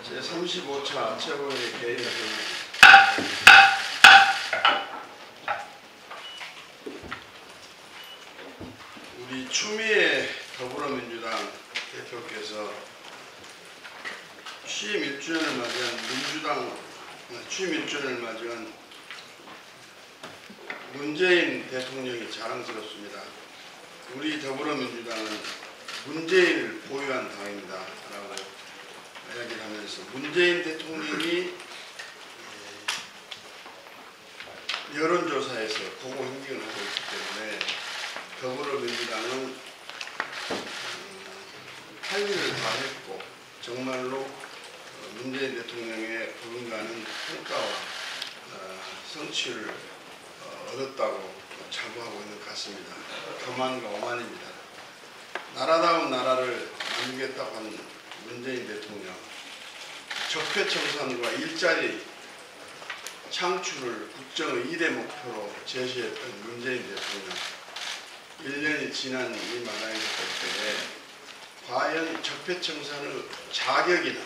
제35차 최고의 개인회의 우리 추미애 더불어민주당 대표께서 취임 1주년을 맞이한 민주당 취임 1주년을 맞이한 문재인 대통령이 자랑스럽습니다. 우리 더불어민주당은 문재인을 보유한 당입니다. 라고 이야기를 하면서 문재인 대통령이 여론조사에서 고고 행진을 하고 있기 때문에 더불어민주당은 할 일을 다 했고 정말로 문재인 대통령의 버금가는 평가와 성취를 얻었다고 자부하고 있는 것 같습니다. 교만과 오만입니다. 나라다운 나라를 만들겠다고 하는 문재인 대통령, 적폐청산과 일자리 창출을 국정의 2대 목표로 제시했던 문재인 대통령, 1년이 지난 이 마당에서 볼 때 과연 적폐청산의 자격이나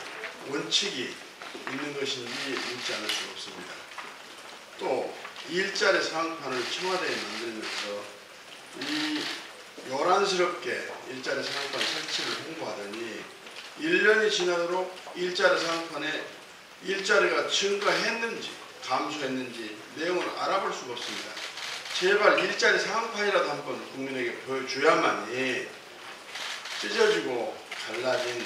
원칙이 있는 것인지 묻지 않을 수가 없습니다. 또 일자리 상황판을 청와대에 만들면서 이 요란스럽게 일자리 상황판 설치를 홍보하더니 1년이 지나도록 일자리 상황판에 일자리가 증가했는지 감소했는지 내용을 알아볼 수가 없습니다. 제발 일자리 상황판이라도 한번 국민에게 보여줘야만이 찢어지고 갈라진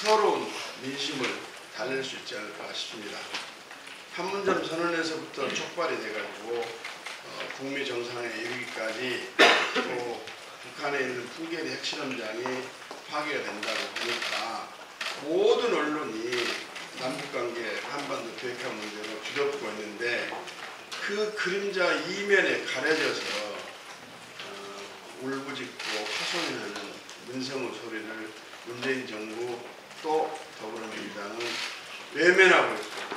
서러운 민심을 달랠 수 있지 않을까 싶습니다. 판문점 선언에서부터 촉발이 돼가지고 북미 정상에 이르기까지 또 북한에 있는 풍계리 핵실험장이 파괴가 된다고 보니까 모든 언론이 남북관계 한반도 비핵화 문제로 뒤덮고 있는데 그 그림자 이면에 가려져서 울부짖고 파손하는 문성의 소리를 문재인 정부 또 더불어민주당은 외면하고 있고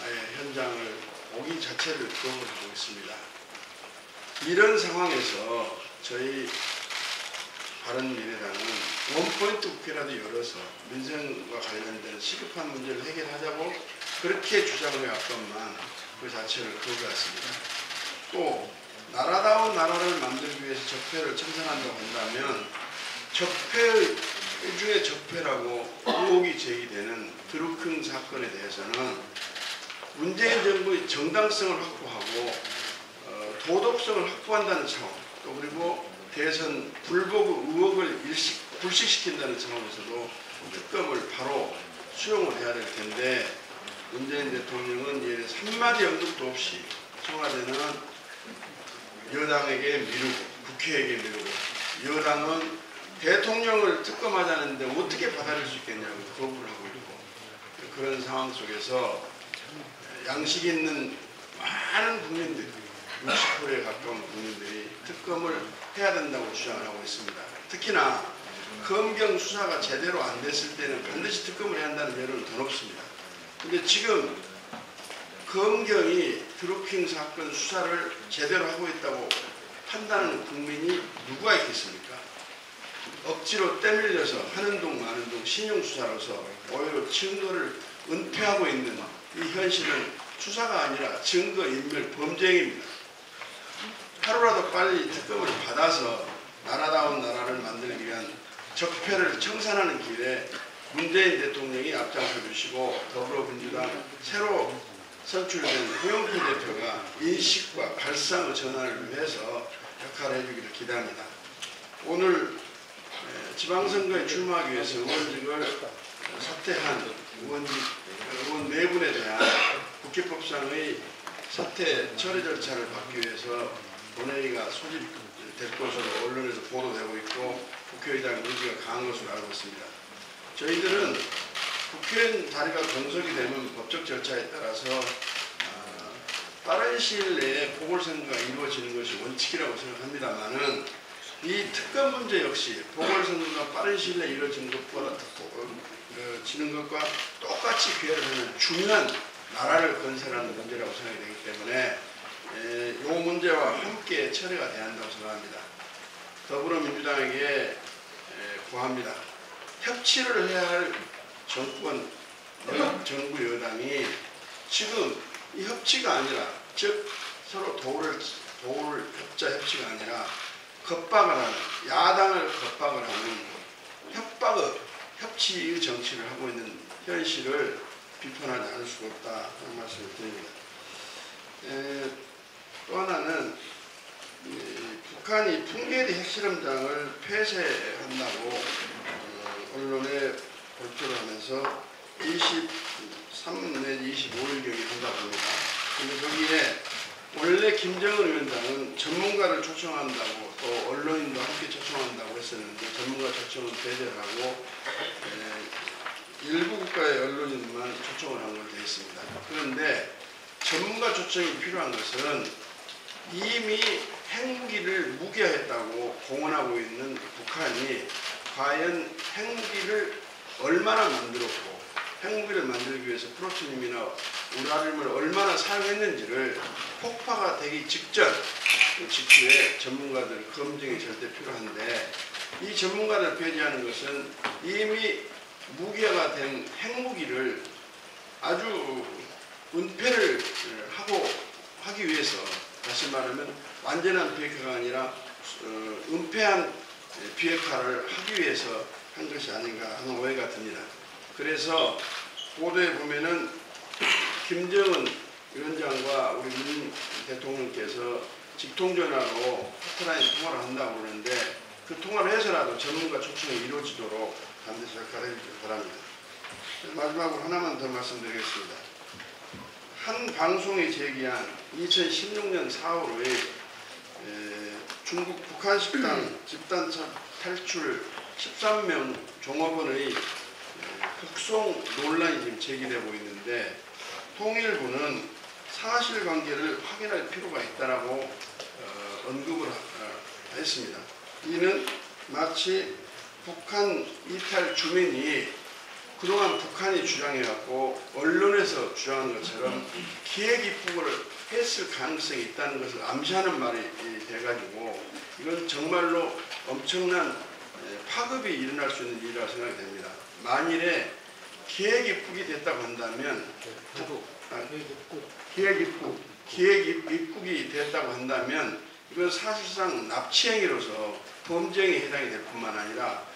아예 현장을 오기 자체를 거부하고 있습니다. 이런 상황에서 저희 바른미래당은 원포인트 국회라도 열어서 민생과 관련된 시급한 문제를 해결하자고 그렇게 주장을 해왔건만 그 자체를 거부했습니다. 또 나라다운 나라를 만들기 위해서 적폐를 청산한다고 한다면 적폐의 일종의 적폐라고 의혹이 제기되는 드루킹 사건에 대해서는 문재인 정부의 정당성을 확보하고 도덕성을 확보한다는 차원 또 그리고 대선 불복 의혹을 불식시킨다는 차원에서도 특검을 바로 수용을 해야 될 텐데 문재인 대통령은 이에 대해서 한마디 언급도 없이 청와대는 여당에게 미루고 국회에게 미루고 여당은 대통령을 특검하자는데 어떻게 받아들일 수 있겠냐고 거부를 하고 있고 그런 상황 속에서 양식 있는 많은 국민들이 60%에 가까운 국민들이 특검을 해야 된다고 주장을 하고 있습니다. 특히나 검경 수사가 제대로 안 됐을 때는 반드시 특검을 해야 한다는 여론은 더 높습니다. 그런데 지금 검경이 드루킹 사건 수사를 제대로 하고 있다고 판단하는 국민이 누가 있겠습니까? 억지로 떼밀려서 하는 동 마는 동 신용수사로서 오히려 증거를 은폐하고 있는 이 현실은 수사가 아니라 증거인멸 범죄입니다. 하루라도 빨리 특검을 받아서 나라다운 나라를 만들기 위한 적폐를 청산하는 길에 문재인 대통령이 앞장서 주시고 더불어민주당 새로 선출된 홍영표 대표가 인식과 발상의 전환을 위해서 역할을 해주기를 기대합니다. 오늘 지방선거에 출마하기 위해서 의원직을 사퇴한 의원 4분에 대한 국회법상의 사퇴 처리 절차를 받기 위해서 본회의가 소집될 것으로 언론에서 보도되고 있고 국회의장 의지가 강한 것으로 알고 있습니다. 저희들은 국회의원 자리가 공석이 되면 법적 절차에 따라서 빠른 시일 내에 보궐선거가 이루어지는 것이 원칙이라고 생각합니다만은 이 특검 문제 역시 보궐선거가 빠른 시일 내에 이루어지는 것보다 지는 것과 똑같이 귀결을 하는 중요한 나라를 건설하는 문제라고 생각이 되기 때문에 이 문제와 함께 처리가 돼야 한다고 생각합니다. 더불어민주당에게 구합니다. 협치를 해야 할 정권, 정부 여당이 지금 이 협치가 아니라, 즉 서로 도울 협자 협치가 아니라 겁박을 하는, 야당을 겁박을 하는 협치의 정치를 하고 있는 현실을 비판하지 않을 수가 없다 하는 말씀을 드립니다. 또 하나는 북한이 풍계리 핵실험장을 폐쇄한다고 언론에 발표를 하면서 23 내지 25일경에 한다고 합니다. 근데 거기에 원래 김정은 위원장은 전문가를 초청한다고, 또 언론인도 함께 초청한다고 했었는데 전문가 초청은 배제를 하고 일부 국가의 언론인만 초청을 한 걸로 되어 있습니다. 그런데 전문가 초청이 필요한 것은 이미 핵무기를 무기화했다고 공언하고 있는 북한이 과연 핵무기를 얼마나 만들었고, 핵무기를 만들기 위해서 플루토늄이나 우라늄을 얼마나 사용했는지를 폭파가 되기 직후에 전문가들 검증이 절대 필요한데, 이 전문가들 배제하는 것은 이미 무기화가 된 핵무기를 아주 은폐를 하기 위해서, 다시 말하면 완전한 비핵화가 아니라 은폐한 비핵화를 하기 위해서 한 것이 아닌가 하는 오해가 듭니다. 그래서 보도에 보면은 김정은 위원장과 우리 문 대통령께서 직통전화로 핫라인 통화를 한다고 그러는데, 그 통화를 해서라도 전문가 초청이 이루어지도록 반드시 역할을 해주시기 바랍니다. 마지막으로 하나만 더 말씀드리겠습니다. 한 방송이 제기한 2016년 4월 5일 중국 북한 식당 집단 탈출 13명 종업원의 북송 논란이 지금 제기되고 있는데, 통일부는 사실관계를 확인할 필요가 있다라고 언급을 했습니다. 이는 마치 북한 이탈 주민이 그동안 북한이 주장해왔고 언론에서 주장한 것처럼 기획 입국을 했을 가능성이 있다는 것을 암시하는 말이 돼가지고, 이건 정말로 엄청난 파급이 일어날 수 있는 일이라고 생각이 됩니다. 만일에 기획 입국이 됐다고 한다면, 기획 입국이 됐다고 한다면 이건 사실상 납치행위로서 범죄행위에 해당이 될 뿐만 아니라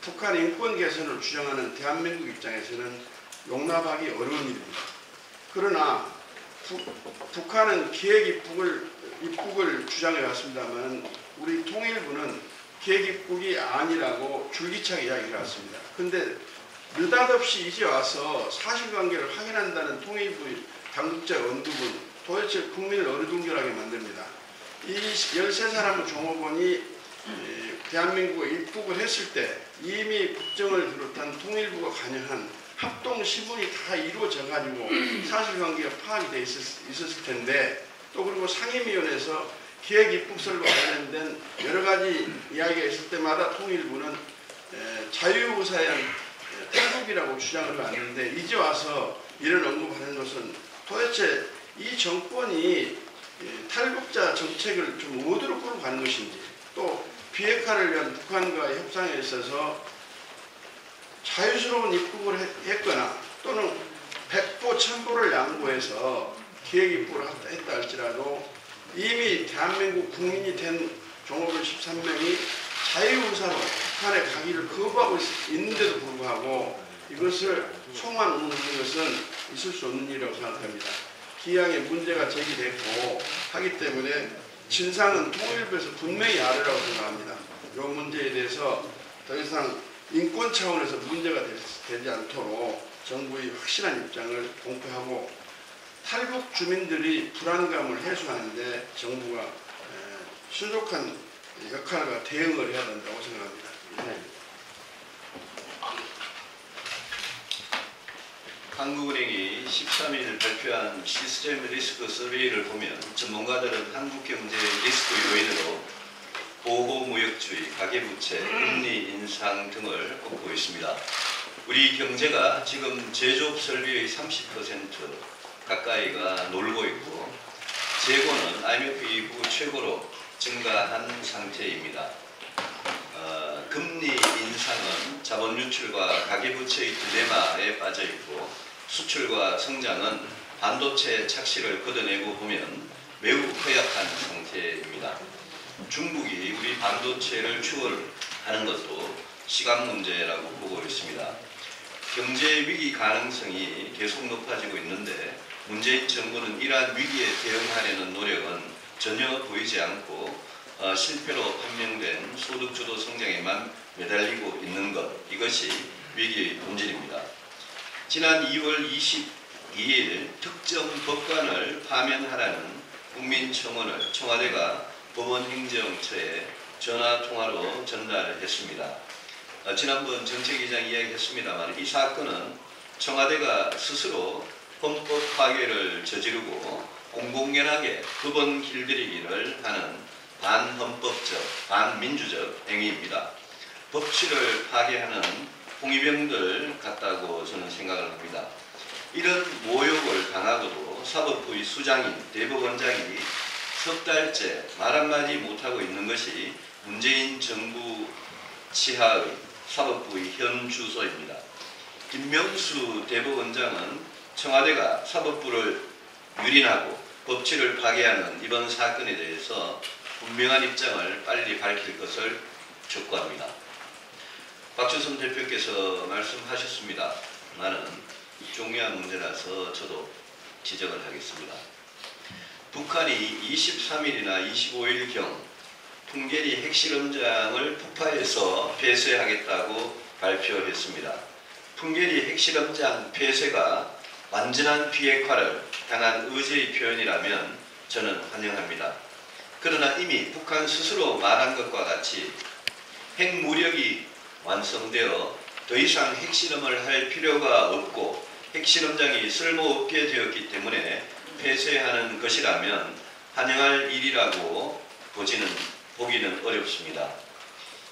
북한 인권 개선을 주장하는 대한민국 입장에서는 용납하기 어려운 일입니다. 그러나 북한은 기획 입국을 주장해 왔습니다만, 우리 통일부는 기획 입국이 아니라고 줄기차게 이야기해 왔습니다. 그런데 느닷없이 이제 와서 사실관계를 확인한다는 통일부의 당국자 언급은 도대체 국민을 어리둥절하게 만듭니다. 이 13사람 종업원이 대한민국에 입국을 했을 때 이미 국정을 비롯한 통일부가 관여한 합동시문이 다 이루어져 가지고 사실관계가 파악이 돼 있었을 텐데, 또 그리고 상임위원회에서 기획 입국설과 관련된 여러 가지 이야기가 있을 때마다 통일부는 자유의사에 대한 탈북이라고 주장을 하는데, 이제 와서 이런 언급하는 것은 도대체 이 정권이 탈북자 정책을 좀 어디로 끌고 가는 것인지, 또 비핵화를 위한 북한과의 협상에 있어서 자유스러운 입국을 했거나 또는 백보 천보를 양보해서 기획 입국을 했다 할지라도 이미 대한민국 국민이 된 종업원 13명이 자유의사로 북한에 가기를 거부하고 있는데도 불구하고 이것을 소만 운운하는 것은 있을 수 없는 일이라고 생각합니다. 기왕에 문제가 제기됐고 하기 때문에 진상은 통일부에서 분명히 알으라고 생각합니다. 이 문제에 대해서 더 이상 인권 차원에서 문제가 되지 않도록 정부의 확실한 입장을 공표하고, 탈북 주민들이 불안감을 해소하는데 정부가 신속한 역할과 대응을 해야 된다고 생각합니다. 한국은행이 13일 발표한 시스템 리스크 서베이를 보면 전문가들은 한국 경제의 리스크 요인으로 보호무역주의, 가계부채, 금리 인상 등을 꼽고 있습니다. 우리 경제가 지금 제조업 설비의 30% 가까이가 놀고 있고 재고는 IMF 이후 최고로 증가한 상태입니다. 금리 인상은 자본 유출과 가계부채의 딜레마에 빠져 있고 수출과 성장은 반도체 착시를 걷어내고 보면 매우 허약한 상태입니다. 중국이 우리 반도체를 추월하는 것도 시간 문제라고 보고 있습니다. 경제 위기 가능성이 계속 높아지고 있는데 문재인 정부는 이러한 위기에 대응하려는 노력은 전혀 보이지 않고 실패로 판명된 소득주도 성장에만 매달리고 있는 것, 이것이 위기의 본질입니다. 지난 2월 22일 특정 법관을 파면하라는 국민청원을 청와대가 법원행정처에 전화통화로 전달했습니다. 지난번 정책위장 이야기했습니다만 이 사건은 청와대가 스스로 헌법 파괴를 저지르고 공공연하게 법원 길들이기를 하는 반헌법적, 반민주적 행위입니다. 법치를 파괴하는 홍위병들 같다고 저는 생각을 합니다. 이런 모욕을 당하고도 사법부의 수장인 대법원장이 석 달째 말 한마디 못하고 있는 것이 문재인 정부 치하의 사법부의 현 주소입니다. 김명수 대법원장은 청와대가 사법부를 유린하고 법치를 파괴하는 이번 사건에 대해서 분명한 입장을 빨리 밝힐 것을 촉구합니다. 박주선 대표께서 말씀하셨습니다만은 중요한 문제라서 저도 지적을 하겠습니다. 북한이 23일이나 25일경 풍계리 핵실험장을 폭파해서 폐쇄하겠다고 발표했습니다. 풍계리 핵실험장 폐쇄가 완전한 비핵화를 향한 의지의 표현이라면 저는 환영합니다. 그러나 이미 북한 스스로 말한 것과 같이 핵무력이 완성되어 더 이상 핵실험을 할 필요가 없고 핵실험장이 쓸모없게 되었기 때문에 폐쇄하는 것이라면 환영할 일이라고 보기는 어렵습니다.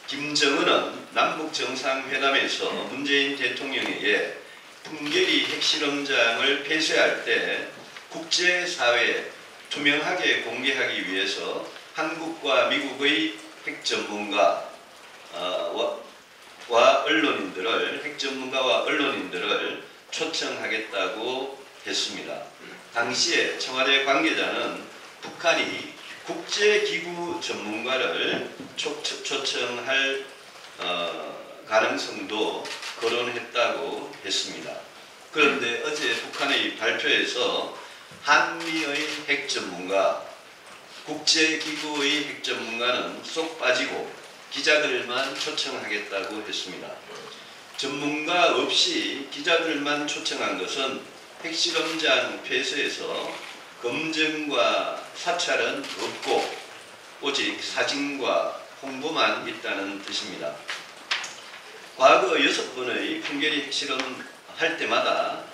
김정은은 남북정상회담에서 문재인 대통령에게 풍계리 핵실험장을 폐쇄할 때 국제사회에 투명하게 공개하기 위해서 한국과 미국의 핵전문가와 언론인들을 초청하겠다고 했습니다. 당시에 청와대 관계자는 북한이 국제기구 전문가를 초청할 가능성도 거론했다고 했습니다. 그런데 어제 북한의 발표에서 한미의 핵전문가, 국제기구의 핵전문가는 쏙 빠지고 기자들만 초청하겠다고 했습니다. 전문가 없이 기자들만 초청한 것은 핵실험장 폐쇄에서 검증과 사찰은 없고 오직 사진과 홍보만 있다는 뜻입니다. 과거 6번의 풍계리 핵실험 할 때마다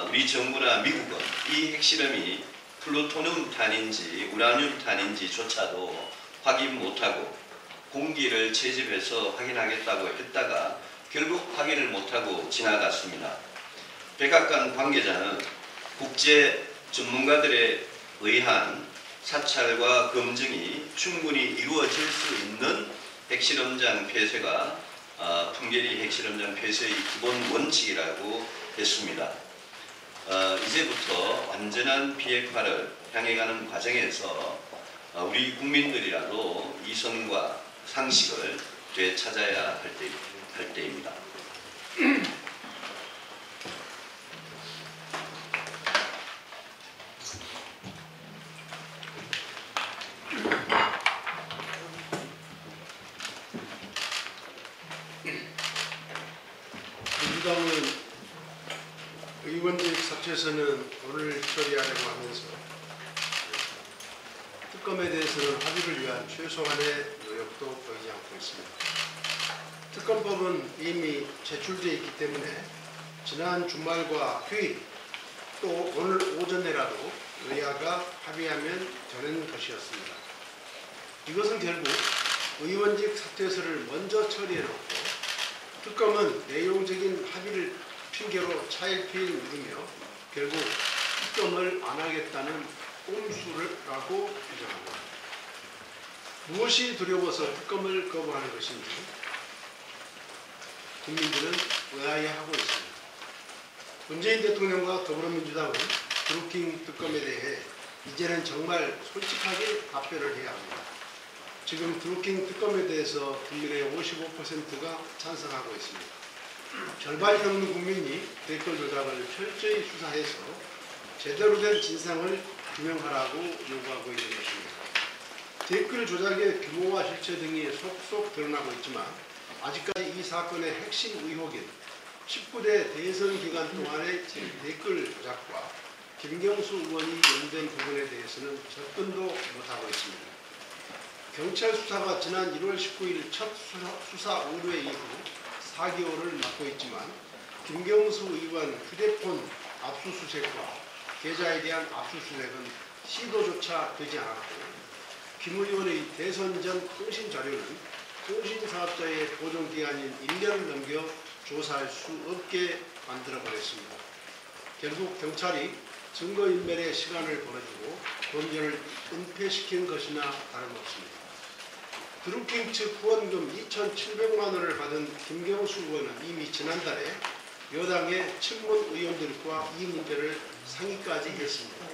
우리 정부나 미국은 이 핵실험이 플루토늄 탄인지 우라늄 탄인지조차도 확인 못하고 공기를 채집해서 확인하겠다고 했다가 결국 확인을 못하고 지나갔습니다. 백악관 관계자는 국제 전문가들에 의한 사찰과 검증이 충분히 이루어질 수 있는 핵실험장 폐쇄가 풍계리 핵실험장 폐쇄의 기본 원칙이라고 했습니다. 이제부터 완전한 비핵화를 향해 가는 과정에서 우리 국민들이라도 이성과 상식을 되찾아야 할 때입니다. 민주당은 의원직 사퇴서는 오늘 처리하려고 하면서 특검에 대해서는 합의를 위한 최소한의 노력도 보이지 않고 있습니다. 특검법은 이미 제출되어 있기 때문에 지난 주말과 휴일 또 오늘 오전에라도 여야가 합의하면 되는 것이었습니다. 이것은 결국 의원직 사퇴서를 먼저 처리해놓고 특검은 내용적인 합의를 핑계로 차일피일 미루며 결국 특검을 안 하겠다는 꼼수라고 규정합니다. 무엇이 두려워서 특검을 거부하는 것인지 국민들은 의아해하고 있습니다. 문재인 대통령과 더불어민주당은 드루킹 특검에 대해 이제는 정말 솔직하게 답변을 해야 합니다. 지금 드루킹 특검에 대해서 국민의 55%가 찬성하고 있습니다. 절반이 넘는 국민이 댓글 조작을 철저히 수사해서 제대로 된 진상을 규명하라고 요구하고 있는 것입니다. 댓글 조작의 규모와 실체 등이 속속 드러나고 있지만 아직까지 이 사건의 핵심 의혹인 19대 대선 기간 동안의 댓글 조작과 김경수 의원이 연루된 부분에 대해서는 접근도 못하고 있습니다. 경찰 수사가 지난 1월 19일 첫 수사 의뢰 이후 4개월을 맡고 있지만 김경수 의원 휴대폰 압수수색과 계좌에 대한 압수수색은 시도조차 되지 않았고 김 의원의 대선 전 통신 자료는 통신사업자의 보존기간인 1년을 넘겨 조사할 수 없게 만들어버렸습니다. 결국 경찰이 증거인멸의 시간을 벌어주고 범죄를 은폐시킨 것이나 다름없습니다. 드루킹 측 후원금 2,700만 원을 받은 김경수 의원은 이미 지난달에 여당의 친문 의원들과 이 문제를 상의까지 했습니다.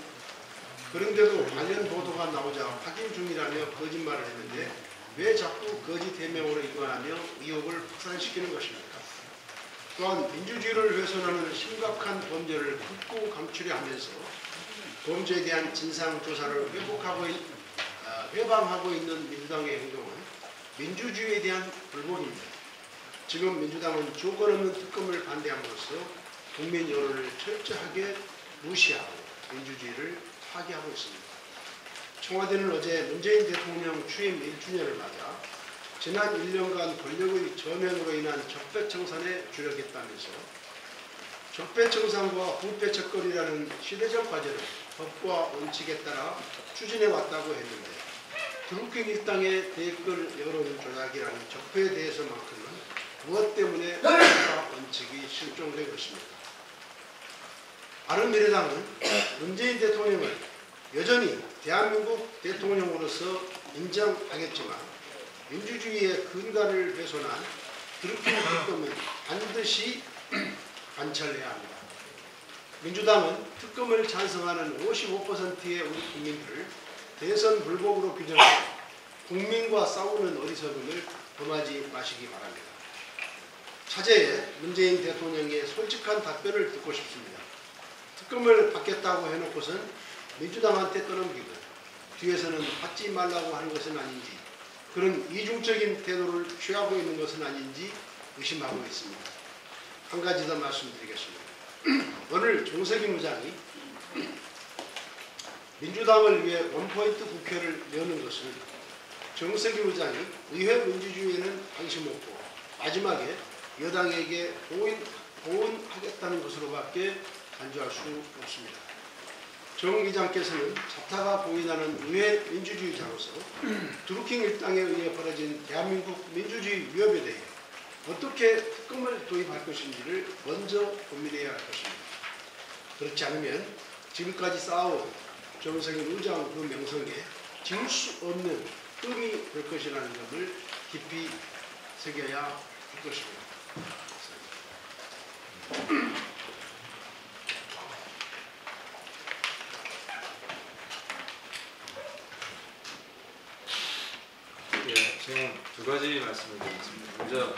그런데도 관련 보도가 나오자 확인 중이라며 거짓말을 했는데 왜 자꾸 거짓 해명으로 일관하며 의혹을 확산시키는 것입니까? 또한 민주주의를 훼손하는 심각한 범죄를 굳고 감추려 하면서 범죄에 대한 진상조사를 회방하고 있는 민주당의 행동은 민주주의에 대한 불복입니다. 지금 민주당은 조건 없는 특검을 반대함으로써 국민 여론을 철저하게 무시하고 민주주의를 파괴하고 있습니다. 청와대는 어제 문재인 대통령 취임 1주년을 맞아 지난 1년간 권력의 저면으로 인한 적폐청산에 주력했다면서 적폐청산과 부패척거리라는 시대적 과제를 법과 원칙에 따라 추진해왔다고 했는데 드루킹 일당의 댓글 여론 조작이라는 적폐에 대해서만큼은 무엇 때문에 법과 원칙이 실종된 것입니까? 바른미래당은 문재인 대통령을 여전히 대한민국 대통령으로서 인정하겠지만 민주주의의 근간을 훼손한 드루킹 특검은 반드시 관철해야 합니다. 민주당은 특검을 찬성하는 55%의 우리 국민들을 대선 불복으로 규정하고 국민과 싸우는 어리석음을 범하지 마시기 바랍니다. 차제에 문재인 대통령의 솔직한 답변을 듣고 싶습니다. 특검을 받겠다고 해놓고선 민주당한테 떠넘기고 뒤에서는 받지 말라고 하는 것은 아닌지 그런 이중적인 태도를 취하고 있는 것은 아닌지 의심하고 있습니다. 한 가지 더 말씀드리겠습니다. 오늘 정세균 의장이 민주당을 위해 원포인트 국회를 여는 것은 정세균 의장이 의회 민주주의에는 관심 없고 마지막에 여당에게 보은하겠다는 것으로밖에 간주할 수 없습니다. 정 의장께서는 자타가 보인하는 의회 민주주의자로서 드루킹 일당에 의해 벌어진 대한민국 민주주의 위협에 대해 어떻게 특검을 도입할 것인지를 먼저 고민해야 할 것입니다. 그렇지 않으면 지금까지 쌓아온 정세균 의장 그 명성에 지울 수 없는 흠이 될 것이라는 점을 깊이 새겨야 할 것입니다. 저는 두 가지 말씀을 드리겠습니다. 먼저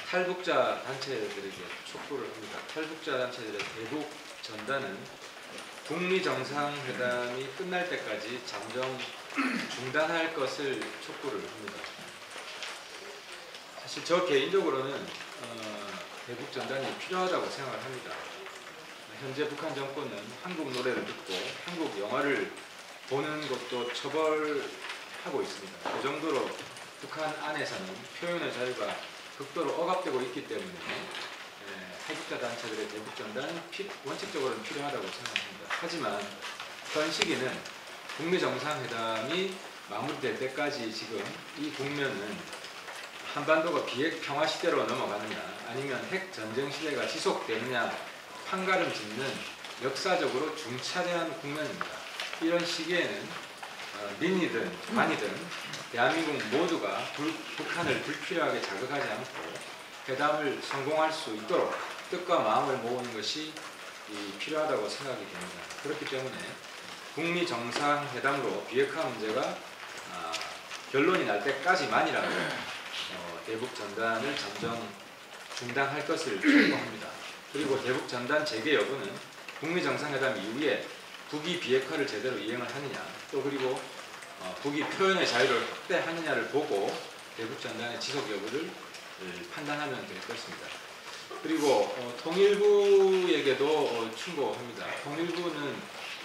탈북자 단체들에게 촉구를 합니다. 탈북자 단체들의 대북 전단은 북미 정상회담이 끝날 때까지 잠정 중단할 것을 촉구를 합니다. 사실 저 개인적으로는 대북 전단이 필요하다고 생각을 합니다. 현재 북한 정권은 한국 노래를 듣고 한국 영화를 보는 것도 처벌하고 있습니다. 그 정도로 북한 안에서는 표현의 자유가 극도로 억압되고 있기 때문에 탈북자 단체들의 대북 전단은 원칙적으로는 필요하다고 생각합니다. 하지만 현 시기는 북미 정상회담이 마무리될 때까지 지금 이 국면은 한반도가 비핵 평화 시대로 넘어가느냐 아니면 핵 전쟁 시대가 지속되느냐 판가름 짓는 역사적으로 중차대한 국면입니다. 이런 시기에는 민이든 관이든 대한민국 모두가 북한을 불필요하게 자극하지 않고 회담을 성공할 수 있도록 뜻과 마음을 모으는 것이 필요하다고 생각이 됩니다. 그렇기 때문에 북미 정상회담으로 비핵화 문제가 결론이 날 때까지만이라도 대북 전단을 잠정 중단할 것을 촉구합니다. 그리고 대북 전단 재개 여부는 북미 정상회담 이후에 북이 비핵화를 제대로 이행을 하느냐, 또 그리고 북이 표현의 자유를 확대하느냐를 보고 대북 전단의 지속 여부를 판단하면 될 것입니다. 그리고 통일부에게도 충고합니다. 통일부는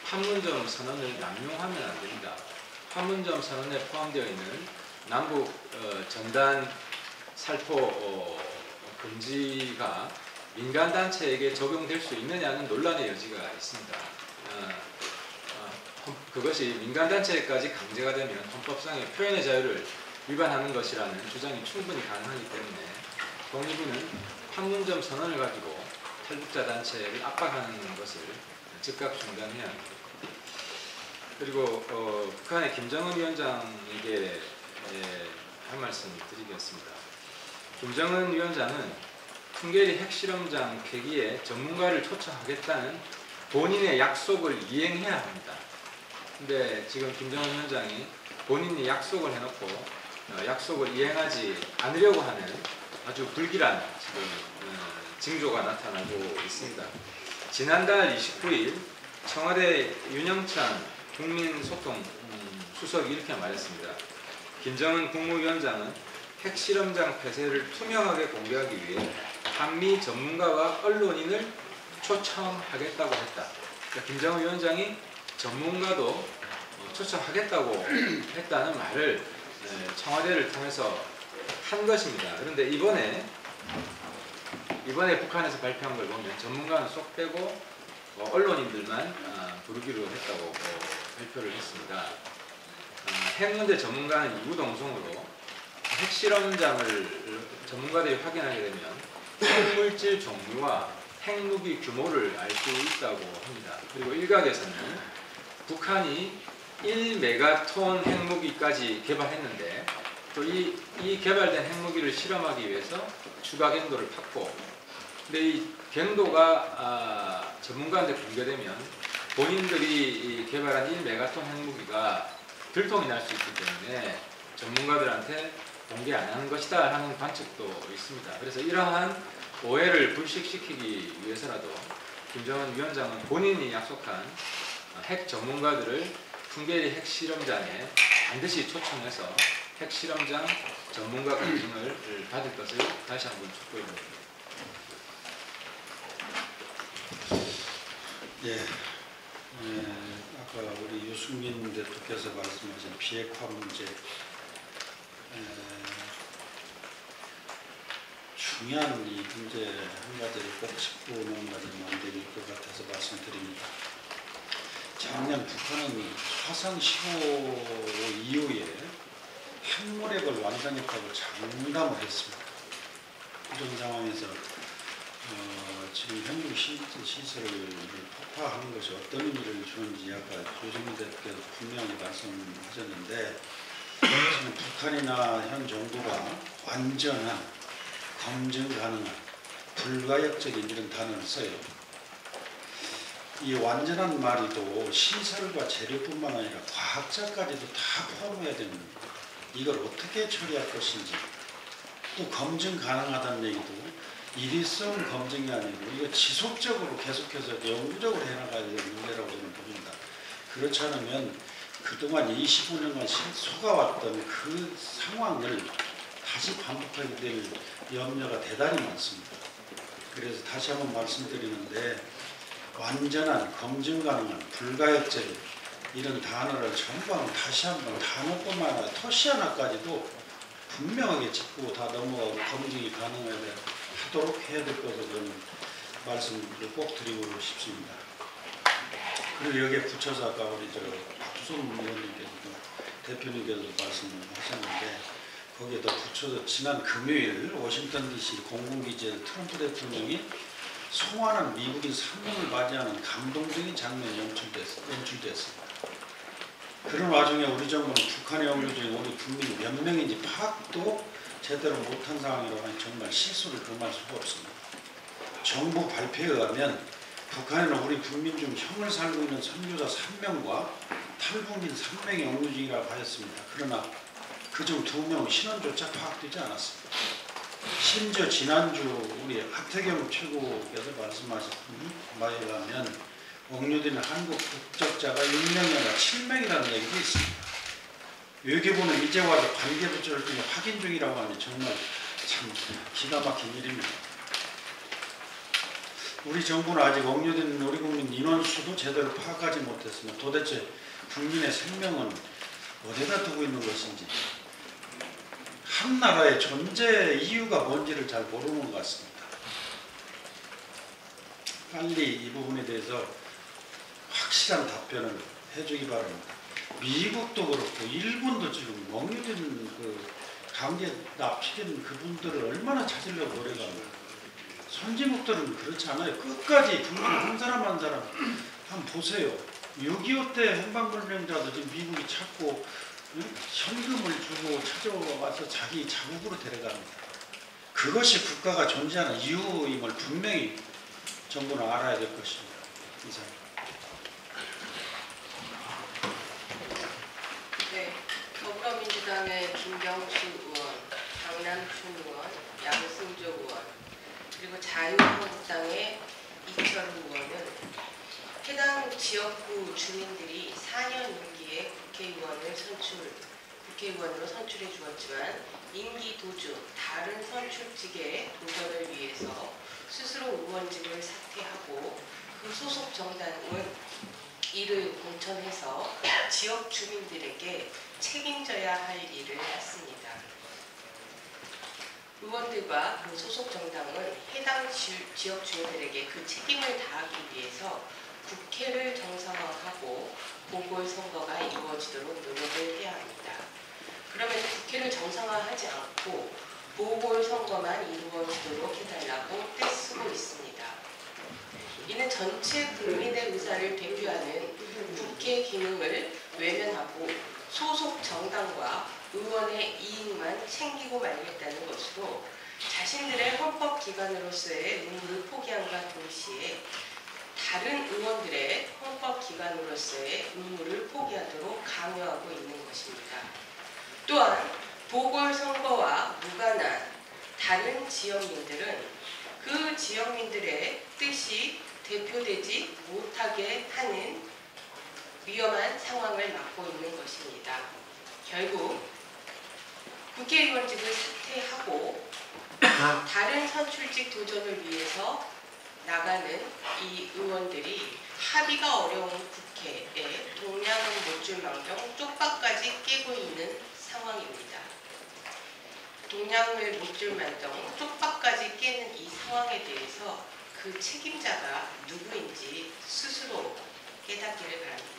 판문점 선언을 남용하면 안 됩니다. 판문점 선언에 포함되어 있는 남북 전단 살포 금지가 민간단체에게 적용될 수 있느냐는 논란의 여지가 있습니다. 그것이 민간단체까지 강제가 되면 헌법상의 표현의 자유를 위반하는 것이라는 주장이 충분히 가능하기 때문에 통일부는 판문점 선언을 가지고 탈북자 단체를 압박하는 것을 즉각 중단해야 합니다. 그리고 북한의 김정은 위원장에게 할 말씀 드리겠습니다. 김정은 위원장은 풍계리 핵실험장 폐기에 전문가를 초청하겠다는 본인의 약속을 이행해야 합니다. 근데 지금 김정은 위원장이 본인이 약속을 해놓고 약속을 이행하지 않으려고 하는 아주 불길한 지금 징조가 나타나고 있습니다. 지난달 29일 청와대 윤영찬 국민소통 수석이 이렇게 말했습니다. 김정은 국무위원장은 핵실험장 폐쇄를 투명하게 공개하기 위해 한미 전문가와 언론인을 초청하겠다고 했다. 그러니까 김정은 위원장이 전문가도 초청하겠다고 했다는 말을 청와대를 통해서 한 것입니다. 그런데 이번에 북한에서 발표한 걸 보면 전문가는 쏙 빼고 언론인들만 부르기로 했다고 발표를 했습니다. 핵문제 전문가는 이구동성으로 핵실험장을 전문가들이 확인하게 되면 핵물질 종류와 핵무기 규모를 알 수 있다고 합니다. 그리고 일각에서는 북한이 1메가톤 핵무기까지 개발했는데 또 이 개발된 핵무기를 실험하기 위해서 추가 경도를 팠고, 근데 이 경도가 전문가한테 공개되면 본인들이 개발한 1메가톤 핵무기가 들통이 날 수 있기 때문에 전문가들한테 공개 안 하는 것이다 하는 관측도 있습니다. 그래서 이러한 오해를 불식시키기 위해서라도 김정은 위원장은 본인이 약속한 핵 전문가들을 풍계리 핵실험장에 반드시 초청해서 핵실험장 전문가 검증을 받을 것을 다시 한번 촉구해봅니다. 아까 우리 유승민 대표께서 말씀하신 비핵화 문제, 중요한 이 문제 한 가지를 꼭 짚고 넘어가지면 안 될 것 같아서 말씀드립니다. 작년 북한은 화성 15 이후에 핵무력을 완전했다고 장담을 했습니다. 이런 상황에서 지금 현재 시설을 폭파하는 것이 어떤 의미를 주는지 아까 조정민 대표께서 분명히 말씀하셨는데, 지금 북한이나 현 정부가 완전한 검증 가능한 불가역적인 이런 단어를 써요. 이 완전한 말이도 시설과 재료뿐만 아니라 과학자까지도 다 포함해야 됩니다. 이걸 어떻게 처리할 것인지, 또 검증 가능하다는 얘기도 일회성 검증이 아니고 이거 지속적으로 계속해서 영구적으로 해나가야 되는 문제라고 저는 봅니다. 그렇지 않으면 그동안 25년간 속아왔던 그 상황을 다시 반복하게 될 염려가 대단히 많습니다. 그래서 다시 한번 말씀드리는데, 완전한 검증 가능한 불가역적인 이런 단어를 전부 다시 한번 단어뿐만 아니라 토시 하나까지도 분명하게 짚고 다 넘어가고 검증이 가능하도록 해야 될 것을 저는 말씀을 꼭 드리고 싶습니다. 그리고 여기에 붙여서 아까 우리 박수선 의원님께서도 대표님께서도 말씀하셨는데, 거기에 더 붙여서 지난 금요일 워싱턴 DC 공군기지에 트럼프 대통령이 송환한 미국인 3명을 맞이하는 감동적인 장면이 연출됐습니다. 그런 와중에 우리 정부는 북한에 억류 중인 우리 국민이 몇 명인지 파악도 제대로 못한 상황이라고 하니 정말 실수를 금할 수가 없습니다. 정부 발표에 의하면 북한에는 우리 국민 중 형을 살고 있는 선교사 3명과 탈북민 3명이 억류 중이라고 하였습니다. 그러나 그중 2명은 신원조차 파악되지 않았습니다. 심지어 지난주 우리 하태경 최고께서 말씀하신 바에 의하면 억류된 한국 국적자가 6명이 아니라 7명이라는 얘기도 있습니다. 외교부는 이제 와서 관계부처를 통해 확인 중이라고 하니 정말 참 기가 막힌 일입니다. 우리 정부는 아직 억류된 우리 국민 인원수도 제대로 파악하지 못했으며 도대체 국민의 생명은 어디다 두고 있는 것인지 한 나라의 존재 이유가 뭔지를 잘 모르는 것 같습니다. 빨리 이 부분에 대해서 확실한 답변을 해주기 바랍니다. 미국도 그렇고 일본도 지금 억류된 그 강제 납치된 그분들을 얼마나 찾으려고 노력을 합니까? 선진국들은 그렇지 않아요. 끝까지 국민 한 사람 한 사람 한번 보세요. 6.25 때 행방불명자도 지금 미국이 찾고 현금을 주고 찾아와서 자기 자국으로 데려갑니다. 그것이 국가가 존재하는 이유임을 분명히 정부는 알아야 될 것입니다. 이상. 네, 더불어민주당의 김경수 의원, 강남춘 의원, 양승조 의원, 그리고 자유한국당의 이철우 의원은 해당 지역구 주민들이 4년 임기에 국회의원으로 선출해 주었지만 임기 도중 다른 선출직의 도전을 위해서 스스로 의원직을 사퇴하고 그 소속 정당은 이를 공천해서 지역 주민들에게 책임져야 할 일을 했습니다. 의원들과 그 소속 정당은 해당 지역 주민들에게 그 책임을 다하기 위해서 국회를 정상화하고 보궐선거가 이루어지도록 노력을 해야 합니다. 그러면 국회를 정상화하지 않고 보궐선거만 이루어지도록 해달라고 떼쓰고 있습니다. 이는 전체 국민의 의사를 대표하는 국회 기능을 외면하고 소속 정당과 의원의 이익만 챙기고 말겠다는 것으로 자신들의 헌법기관으로서의 의무를 포기함과 동시에 다른 의원들의 헌법기관으로서의 의무를 포기하도록 강요하고 있는 것입니다. 또한 보궐선거와 무관한 다른 지역민들은 그 지역민들의 뜻이 대표되지 못하게 하는 위험한 상황을 맞고 있는 것입니다. 결국 국회의원직을 사퇴하고 다른 선출직 도전을 위해서 나가는 이 의원들이 합의가 어려운 국회에 동량은 못줄망정 쪽박까지 깨고 있는 상황입니다. 동량을 못줄망정 쪽박까지 깨는 이 상황에 대해서 그 책임자가 누구인지 스스로 깨닫기를 바랍니다.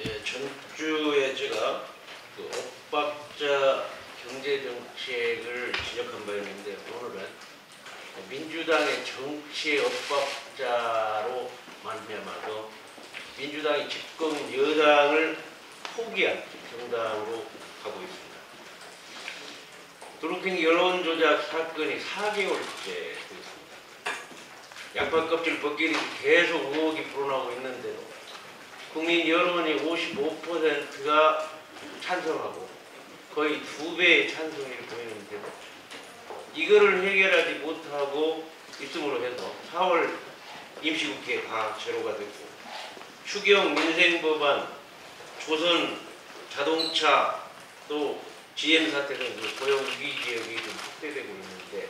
예, 전주에 제가 그 엇박자 경제정책을 지적한 바 있는데 오늘은 민주당의 정치의 엇박자로 말미암아서 민주당이 집권 여당을 포기한 정당으로 가고 있습니다. 드루킹 여론조작 사건이 4개월째 됐습니다. 양파 껍질 벗기니 계속 의혹이 불어나고 있는데도 국민 여론이 55%가 찬성하고 거의 2배의 찬성을 보이는데 이거를 해결하지 못하고 있음으로 해서 4월 임시국회 다 제로가 됐고 추경 민생법안, 조선 자동차 또 GM 사태 등 고용 위기 지역이 좀 확대되고 있는데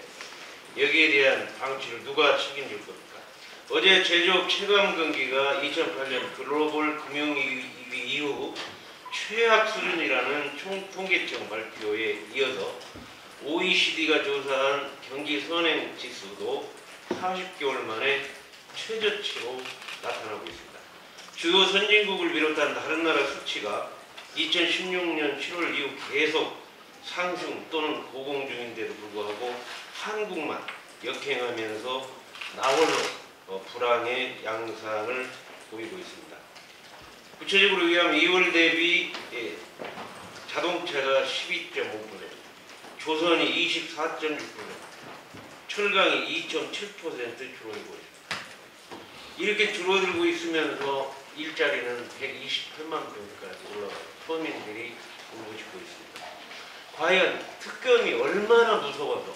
여기에 대한 방치를 누가 책임질 겁니까? 어제 제조업 체감 경기가 2008년 글로벌 금융위기 이후 최악 수준이라는 총통계청 발표에 이어서 OECD가 조사한 경기 선행 지수도 40개월 만에 최저치로 나타나고 있습니다. 주요 선진국을 비롯한 다른 나라 수치가 2016년 7월 이후 계속 상승 또는 고공 중인데도 불구하고 한국만 역행하면서 나홀로 불황의 양상을 보이고 있습니다. 구체적으로 의하면 2월 대비 자동차가 12.5%, 조선이 24.6%, 철강이 2.7% 줄어들고 있습니다. 이렇게 줄어들고 있으면서 일자리는 128만 명까지 올라가고 서민들이 울부짖고 있습니다. 과연 특검이 얼마나 무서워서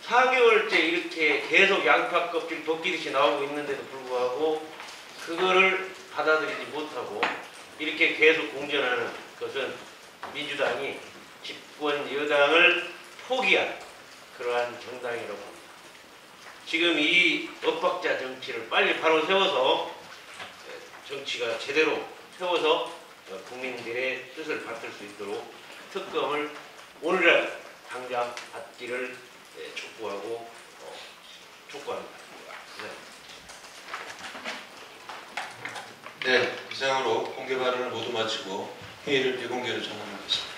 4개월째 이렇게 계속 양파 껍질 벗기듯이 나오고 있는데도 불구하고 그거를 받아들이지 못하고 이렇게 계속 공전하는 것은 민주당이 집권 여당을 포기한 그러한 정당이라고 합니다. 지금 이 엇박자 정치를 빨리 바로 세워서 정치가 제대로 세워서 국민들의 뜻을 받들 수 있도록 특검을 오늘날 당장 받기를 촉구합니다. 네, 이상으로 공개 발언을 모두 마치고 회의를 비공개로 전환하겠습니다.